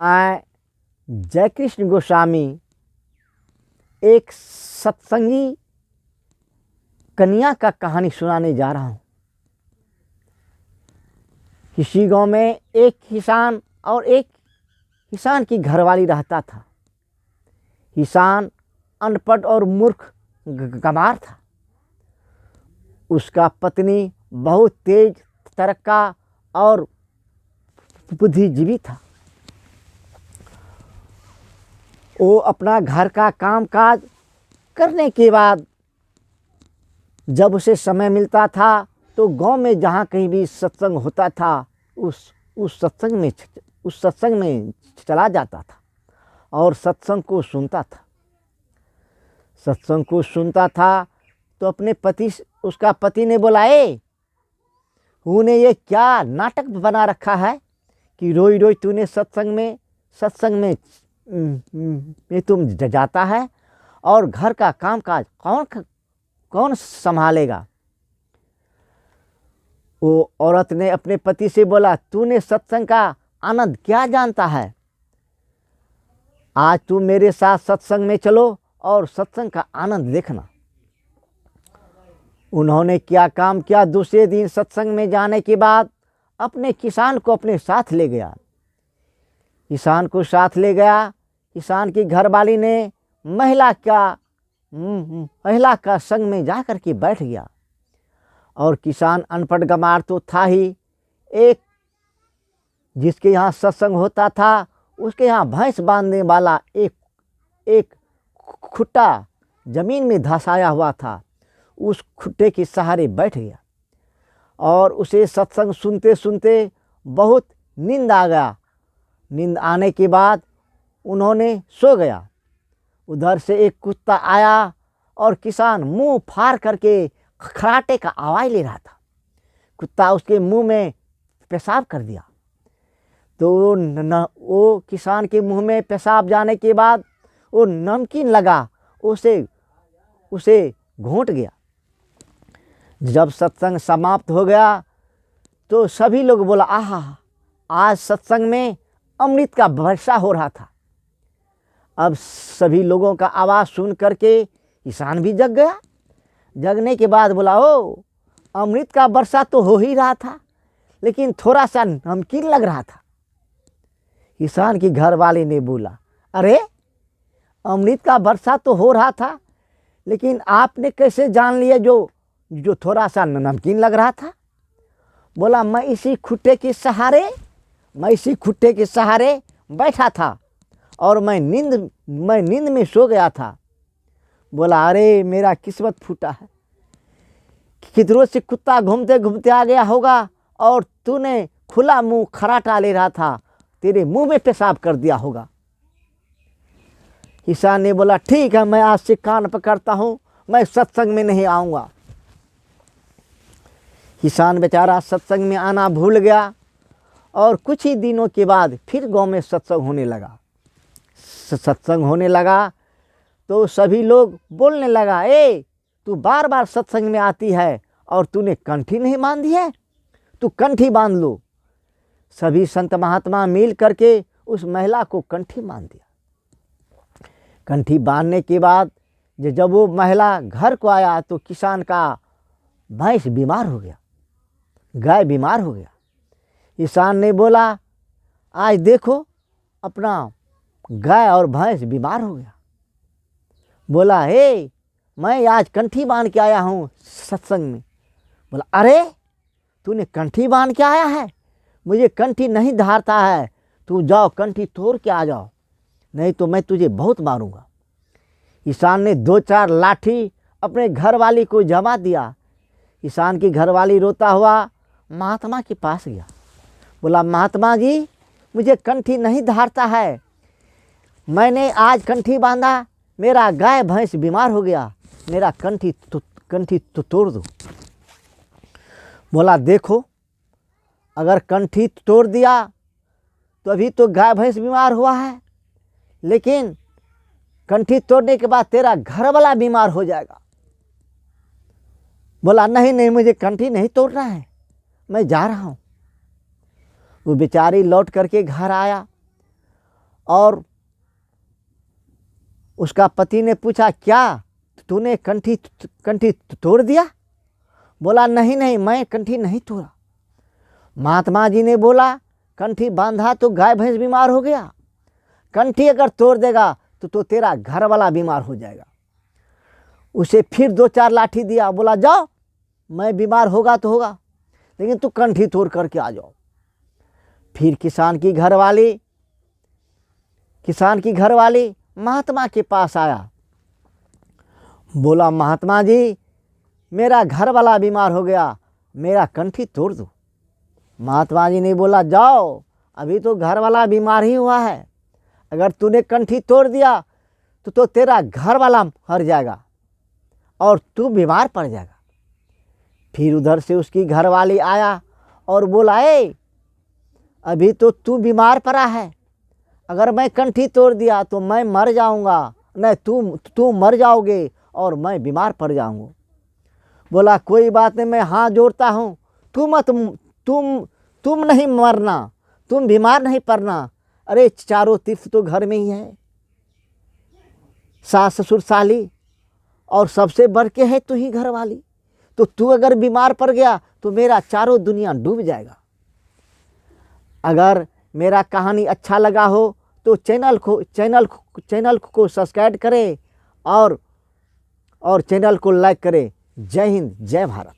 मैं जय कृष्ण गोस्वामी एक सत्संगी कन्या का कहानी सुनाने जा रहा हूँ। किसी गांव में एक किसान और एक किसान की घरवाली रहता था। किसान अनपढ़ और मूर्ख गंवार था। उसका पत्नी बहुत तेज तर्का और बुद्धिजीवी था। वो अपना घर का काम काज करने के बाद जब उसे समय मिलता था तो गांव में जहाँ कहीं भी सत्संग होता था उस सत्संग में चला जाता था और सत्संग को सुनता था। सत्संग को सुनता था तो अपने उसका पति ने बोला, तूने ये क्या नाटक बना रखा है कि रोज रोज तूने सत्संग में तुम जाता है और घर का काम काज कौन संभालेगा। वो औरत ने अपने पति से बोला, तूने सत्संग का आनंद क्या जानता है। आज तू मेरे साथ सत्संग में चलो और सत्संग का आनंद देखना। उन्होंने क्या काम किया। दूसरे दिन सत्संग में जाने के बाद अपने किसान को अपने साथ ले गया। किसान को साथ ले गया। किसान की घरवाली ने महिला का संग में जा कर के बैठ गया और किसान अनपढ़ गंवार तो था ही। एक जिसके यहाँ सत्संग होता था उसके यहाँ भैंस बांधने वाला एक खुट्टा जमीन में धंसाया हुआ था। उस खुट्टे के सहारे बैठ गया और उसे सत्संग सुनते सुनते बहुत नींद आ गया। नींद आने के बाद उन्होंने सो गया। उधर से एक कुत्ता आया और किसान मुंह फाड़ करके खराटे का आवाज़ ले रहा था। कुत्ता उसके मुंह में पेशाब कर दिया तो वो किसान के मुंह में पेशाब जाने के बाद वो नमकीन लगा उसे घोंट गया। जब सत्संग समाप्त हो गया तो सभी लोग बोला, आहा, आज सत्संग में अमृत का वर्षा हो रहा था। अब सभी लोगों का आवाज़ सुन करके किसान भी जग गया। जगने के बाद बोला, अमृत का वर्षा तो हो ही रहा था लेकिन थोड़ा सा नमकीन लग रहा था। किसान की घरवाली ने बोला, अरे अमृत का वर्षा तो हो रहा था लेकिन आपने कैसे जान लिया जो थोड़ा सा नमकीन लग रहा था। बोला, मैं इसी खुट्टे के सहारे बैठा था और मैं नींद में सो गया था। बोला, अरे मेरा किस्मत फूटा है। किधरों से कुत्ता घूमते घूमते आ गया होगा और तूने खुला मुंह खराटा ले रहा था, तेरे मुंह में पेशाब कर दिया होगा। किसान ने बोला, ठीक है, मैं आज से कान पकड़ता हूँ, मैं सत्संग में नहीं आऊँगा। किसान बेचारा सत्संग में आना भूल गया और कुछ ही दिनों के बाद फिर गांव में सत्संग होने लगा तो सभी लोग बोलने लगा, तू बार बार सत्संग में आती है और तूने कंठी नहीं बांधी है, तू कंठी बांध लो। सभी संत महात्मा मिल करके उस महिला को कंठी बांध दिया। कंठी बांधने के बाद जब वो महिला घर को आया तो किसान का भैंस बीमार हो गया, गाय बीमार हो गया। किसान ने बोला, आज देखो अपना गाय और भैंस बीमार हो गया। बोला, मैं आज कंठी बांध के आया हूँ सत्संग में। बोला, अरे तूने कंठी बांध के आया है, मुझे कंठी नहीं धारता है, तू जाओ कंठी तोड़ के आ जाओ, नहीं तो मैं तुझे बहुत मारूंगा। किसान ने 2-4 लाठी अपने घरवाली को जमा दिया। किसान की घरवाली रोता हुआ महात्मा के पास गया। बोला, महात्मा जी, मुझे कंठी नहीं धारता है, मैंने आज कंठी बांधा, मेरा गाय भैंस बीमार हो गया, मेरा कंठी तो तोड़ दो। बोला, देखो अगर कंठी तोड़ दिया तो अभी तो गाय भैंस बीमार हुआ है, लेकिन कंठी तोड़ने के बाद तेरा घर वाला बीमार हो जाएगा। बोला, नहीं, मुझे कंठी नहीं तोड़ना है, मैं जा रहा हूँ। वो बेचारी लौट करके घर आया और उसका पति ने पूछा, क्या तूने कंठी तोड़ दिया? बोला, नहीं नहीं, मैं कंठी नहीं तोड़ा। महात्मा जी ने बोला, कंठी बांधा तो गाय भैंस बीमार हो गया, कंठी अगर तोड़ देगा तो तेरा घर वाला बीमार हो जाएगा। उसे फिर 2-4 लाठी दिया, बोला, जाओ, मैं बीमार होगा तो होगा, लेकिन तू कंठी तोड़ करके आ जाओ। फिर किसान की घरवाली महात्मा के पास आया, बोला, महात्मा जी, मेरा घर वाला बीमार हो गया, मेरा कंठी तोड़ दो। महात्मा जी ने बोला, जाओ, अभी तो घर वाला बीमार ही हुआ है, अगर तूने कंठी तोड़ दिया तो तेरा घर वाला मर जाएगा और तू बीमार पड़ जाएगा। फिर उधर से उसकी घरवाली आया और बोला, अभी तो तू बीमार पड़ा है, अगर मैं कंठी तोड़ दिया तो मैं मर जाऊंगा, नहीं तू मर जाओगे और मैं बीमार पड़ जाऊंगा। बोला, कोई बात नहीं, मैं हाथ जोड़ता हूँ, तुम नहीं मरना, तुम बीमार नहीं पड़ना। अरे चारों तीर्थ तो घर में ही है, सास ससुर साली, और सबसे बढ़ के है तू ही घर वाली, तो तू अगर बीमार पड़ गया तो मेरा चारों दुनिया डूब जाएगा। अगर मेरा कहानी अच्छा लगा हो तो चैनल को सब्सक्राइब करें और चैनल को लाइक करें। जय हिंद, जय भारत।